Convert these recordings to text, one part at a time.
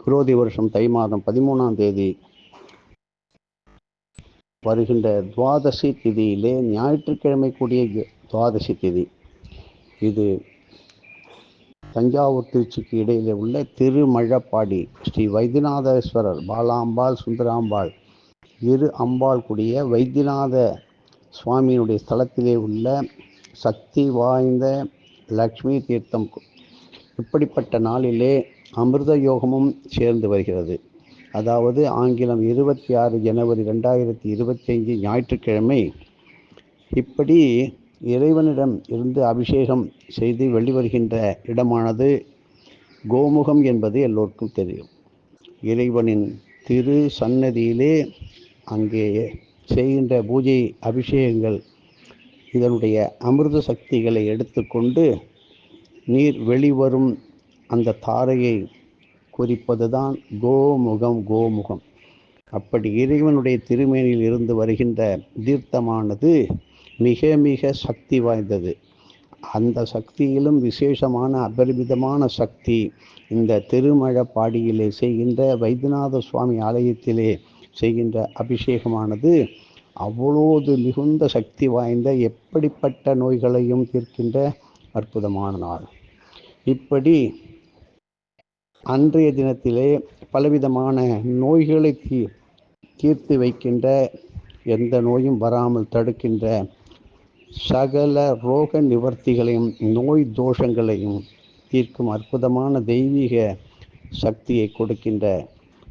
குரோதி வருஷம் தை மாதம் 13ஆம் தேதி வருகின்ற துவாதசி திதியிலே ஞாயிற்றுக்கிழமை கூடிய துவாதசி திதி. இது தஞ்சாவூர் திருச்சிக்கு இடையிலே உள்ள திருமழப்பாடி ஸ்ரீ வைத்தியநாதேஸ்வரர் பாலாம்பாள் சுந்தராம்பாள் இரு அம்பாள் கூடிய வைத்தியநாத சுவாமியினுடைய ஸ்தலத்திலே உள்ள சக்தி வாய்ந்த லக்ஷ்மி தீர்த்தம். இப்படிப்பட்ட நாளிலே அமிர்த யோகமும் சேர்ந்து வருகிறது. அதாவது ஆங்கிலம் 26 ஜனவரி 2025 ஞாயிற்றுக்கிழமை. இப்படி இறைவனிடம் இருந்து அபிஷேகம் செய்து வெளிவருகின்ற இடமானது கோமுகம் என்பது எல்லோருக்கும் தெரியும். இறைவனின் திரு சன்னதியிலே அங்கே செய்கின்ற பூஜை அபிஷேகங்கள் இதனுடைய அமிர்த சக்திகளை எடுத்துக்கொண்டு நீர் வெளிவரும் அந்த தாரையை குறிப்பதுதான் கோமுகம். அப்படி இறைவனுடைய திருமேனியில் இருந்து வருகின்ற தீர்த்தமானது மிக மிக சக்தி வாய்ந்தது. அந்த சக்தியிலும் விசேஷமான அபரிமிதமான சக்தி இந்த திருமழப்பாடியிலே செய்கின்ற வைத்தியநாத சுவாமி ஆலயத்திலே செய்கின்ற அபிஷேகமானது அவ்வளோது மிகுந்த சக்தி வாய்ந்த எப்படிப்பட்ட நோய்களையும் தீர்க்கின்ற அற்புதமான நாள். இப்படி அன்றைய தினத்திலே பலவிதமான நோய்களை தீர்த்து வைக்கின்ற, எந்த நோயும் வராமல் தடுக்கின்ற, சகல ரோக நிவர்த்திகளையும் நோய் தோஷங்களையும் தீர்க்கும் அற்புதமான தெய்வீக சக்தியை கொடுக்கின்ற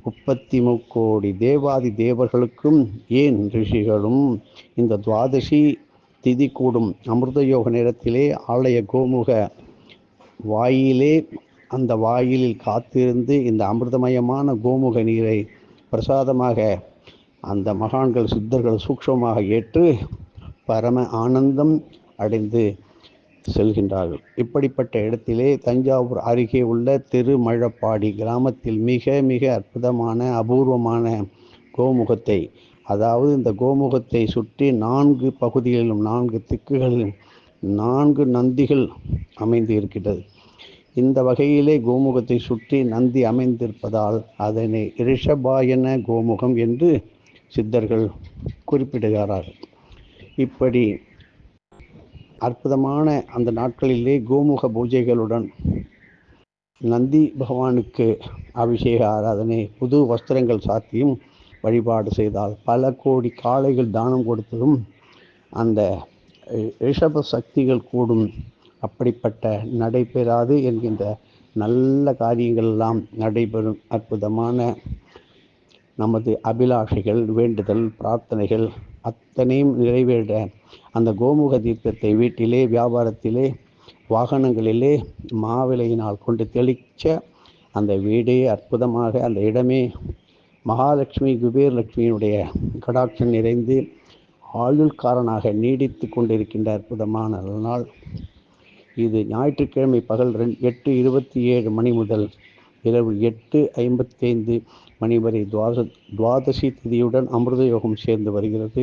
33 கோடி தேவாதி தேவர்களுக்கும் ஏன் ரிஷிகளும் இந்த துவாதசி திதி கூடும் அமிர்த யோக நேரத்திலே ஆலய கோமுக வாயிலே அந்த வாயிலில் காத்திருந்து இந்த அமிர்தமயமான கோமுக நீரை பிரசாதமாக அந்த மகான்கள் சித்தர்கள் சூக்ஷமாக ஏற்று பரம ஆனந்தம் அடைந்து செல்கின்றார்கள். இப்படிப்பட்ட இடத்திலே தஞ்சாவூர் அருகே உள்ள திருமழப்பாடி கிராமத்தில் மிக மிக அற்புதமான அபூர்வமான கோமுகத்தை, அதாவது இந்த கோமுகத்தை சுற்றி 4 பகுதிகளிலும் 4 திக்குகளிலும் 4 நந்திகள் அமைந்து இருக்கின்றது. இந்த வகையிலே கோமுகத்தை சுற்றி நந்தி அமைந்திருப்பதால் அதனை ரிஷபாயன கோமுகம் என்று சித்தர்கள் குறிப்பிடுகிறார்கள். இப்படி அற்புதமான அந்த நாட்களிலே கோமுக பூஜைகளுடன் நந்தி பகவானுக்கு அபிஷேக ஆராதனை, புது வஸ்திரங்கள் சாத்தியும் வழிபாடு செய்தால் பல கோடி காளைகள் தானம் கொடுத்ததும் அந்த ரிஷப சக்திகள் கூடும். அப்படிப்பட்ட நடைபெறாது என்கின்ற நல்ல காரியங்கள் எல்லாம் நடைபெறும். அற்புதமான நமது அபிலாஷைகள், வேண்டுதல், பிரார்த்தனைகள் அத்தனையும் நிறைவேற அந்த கோமுக தீர்த்தத்தை வீட்டிலே, வியாபாரத்திலே, வாகனங்களிலே மாவிளையினால் கொண்டு தெளிச்ச அந்த வீடே அற்புதமாக, அந்த இடமே மகாலட்சுமி குபேரலட்சுமியினுடைய கடாட்சம் நிறைந்து ஆயுள்காரனாக நீடித்து கொண்டிருக்கின்ற அற்புதமான நாள் இது. ஞாயிற்றுக்கிழமை பகல் 8:27 மணி முதல் இரவு 8:55 மணி வரை துவாதசி திதியுடன் அமிர்த யோகம் சேர்ந்து வருகிறது.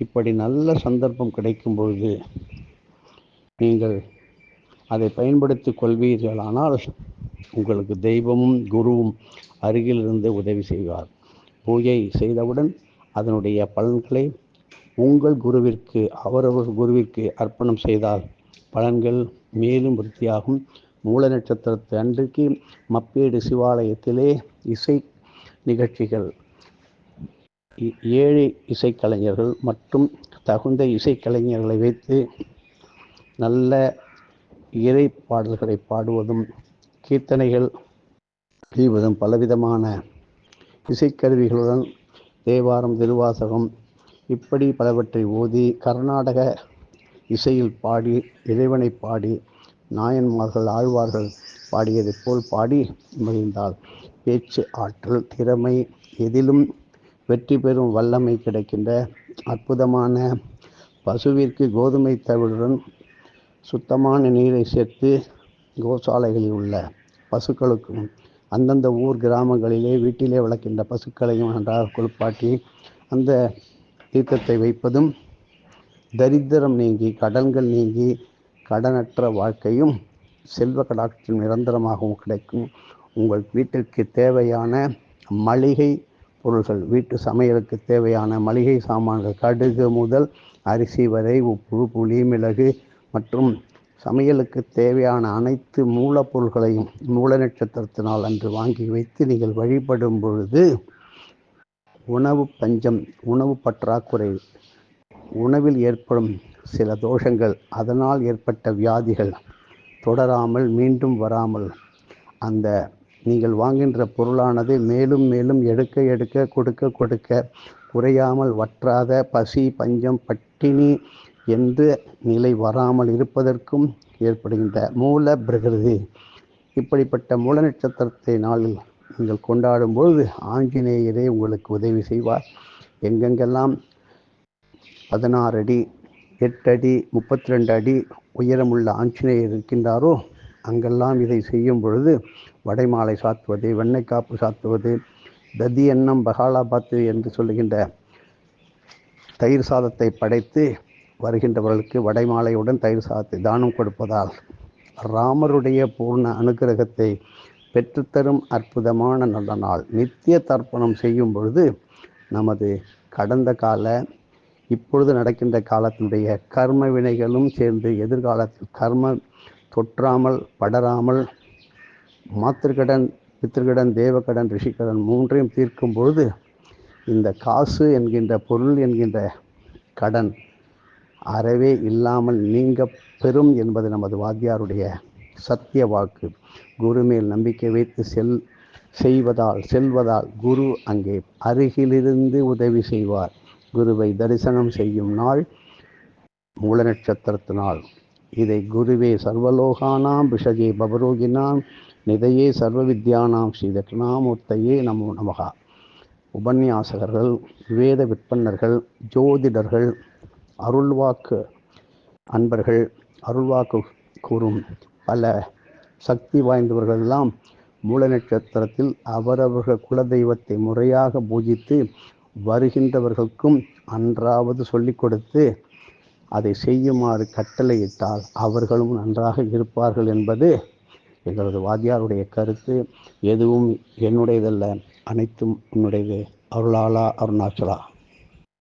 இப்படி நல்ல சந்தர்ப்பம் கிடைக்கும் பொழுது நீங்கள் அதை பயன்படுத்திக் கொள்வீர்களானால் உங்களுக்கு தெய்வமும் குருவும் அருகிலிருந்து உதவி செய்வார். பூஜை செய்தவுடன் அதனுடைய பலன்களை உங்கள் குருவிற்கு, அவரவர் குருவிற்கு அர்ப்பணம் செய்தால் பலன்கள் மேலும் விருத்தியாகும். மூல நட்சத்திரத்து அன்றைக்கு மப்பேடு சிவாலயத்திலே இசை நிகழ்ச்சிகள், 7 இசைக்கலைஞர்கள் மற்றும் தகுந்த இசைக்கலைஞர்களை வைத்து நல்ல இறை பாடல்களை பாடுவதும், கீர்த்தனைகள் செய்வதும், பலவிதமான இசைக்கருவிகளுடன் தேவாரம், திருவாசகம் இப்படி பலவற்றை ஓதி கர்நாடக இசையில் பாடி, இறைவனை பாடி, நாயன்மார்கள் ஆழ்வார்கள் பாடியதை போல் பாடி மகிழ்ந்தால் பேச்சு ஆற்றல், திறமை, எதிலும் வெற்றி பெறும் வல்லமை கிடைக்கின்ற அற்புதமான பசுவிற்கு கோதுமை தவிடுடன் சுத்தமான நீரை சேர்த்து கோசாலைகளில் உள்ள பசுக்களுக்கும் அந்தந்த ஊர் கிராமங்களிலே வீட்டிலே வளர்க்கின்ற பசுக்களையும் நன்றாக குளிப்பாட்டி அந்த தீர்த்தத்தை வைப்பதும் தரித்திரம் நீங்கி, கடன்கள் நீங்கி, கடனற்ற வாழ்க்கையும் செல்வ கடாட்சியம் நிரந்தரமாகவும் கிடைக்கும். உங்கள் வீட்டிற்கு தேவையான மளிகை பொருள்கள், வீட்டு சமையலுக்கு தேவையான மளிகை சாமான்கள், கடுகு முதல் அரிசி வரை, உப்பு, புளி, மிளகு மற்றும் சமையலுக்கு தேவையான அனைத்து மூலப்பொருள்களையும் மூல நட்சத்திரத்தினால் அன்று வாங்கி வைத்து நீங்கள் வழிபடும் பொழுது உணவு பஞ்சம், உணவு பற்றாக்குறை, உணவில் ஏற்படும் சில தோஷங்கள், அதனால் ஏற்பட்ட வியாதிகள் தொடராமல் மீண்டும் வராமல், அந்த நீங்கள் வாங்கின்ற பொருளானது மேலும் மேலும் எடுக்க எடுக்க கொடுக்க கொடுக்க குறையாமல் வற்றாத பசி பஞ்சம் பட்டினி என்று நிலை வராமல் இருப்பதற்கும் ஏற்படுகின்ற மூல பிரகிருதி. இப்படிப்பட்ட மூல நட்சத்திரத்தை நாளில் நீங்கள் கொண்டாடும் பொழுது ஆஞ்சநேயரே உங்களுக்கு உதவி செய்வார். எங்கெங்கெல்லாம் 16 அடி 8 அடி 32 அடி உயரமுள்ள ஆஞ்சநேயர் இருக்கின்றாரோ அங்கெல்லாம் இதை செய்யும் பொழுது வடைமாலை சாத்துவது, வெண்ணெய் காப்பு சாத்துவது, ததி எண்ணம் பகாலாபாத்து என்று சொல்லுகின்ற தயிர் சாதத்தை படைத்து வருகின்றவர்களுக்கு வடைமாலையுடன் தயிர் சாதத்தை தானம் கொடுப்பதால் ராமருடைய பூர்ண அனுகிரகத்தை பெற்றுத்தரும் அற்புதமான நல்ல நாள். நித்திய தர்ப்பணம் செய்யும் பொழுது நமது கடந்த கால இப்பொழுது நடக்கின்ற காலத்தினுடைய கர்ம வினைகளும் சேர்ந்து எதிர்காலத்தில் கர்ம தொற்றாமல் படராமல் மாத்திருக்கடன், பித்திருக்கடன், தேவக்கடன், ரிஷிக்கடன் மூன்றையும் தீர்க்கும் பொழுது இந்த காசு என்கின்ற பொருள் என்கின்ற கடன் அறவே இல்லாமல் நீங்க பெறும் என்பது நமது வாத்தியாருடைய சத்திய வாக்கு. குரு மேல் நம்பிக்கை வைத்து செல்வதால் குரு அங்கே அருகிலிருந்து உதவி செய்வார். குருவை தரிசனம் செய்யும் நாள் மூல நட்சத்திரத்தினால். இதை குருவே சர்வலோகானாம் விஷஜே பவரோகினாம் நிதையே சர்வ வித்யானாம் ஸ்ரீ தட்சிணாமூர்த்தையே நமோ நமகா. உபன்யாசகர்கள், வேத விற்பன்னர்கள், ஜோதிடர்கள், அருள்வாக்கு அன்பர்கள், அருள்வாக்கு கூறும் பல சக்தி வாய்ந்தவர்களெல்லாம் மூல நட்சத்திரத்தில் அவரவர்கள் குலதெய்வத்தை முறையாக பூஜித்து வருகின்றவர்களுக்கும் அன்றாவது சொல்லிக் கொடுத்து அதை செய்யுமாறு கட்டளையிட்டால் அவர்களும் நன்றாக இருப்பார்கள் என்பது எங்களது வாத்தியாருடைய கருத்து. எதுவும் என்னுடையதல்ல, அனைத்தும் உன்னுடையது. அருளாளா அருணாச்சலா.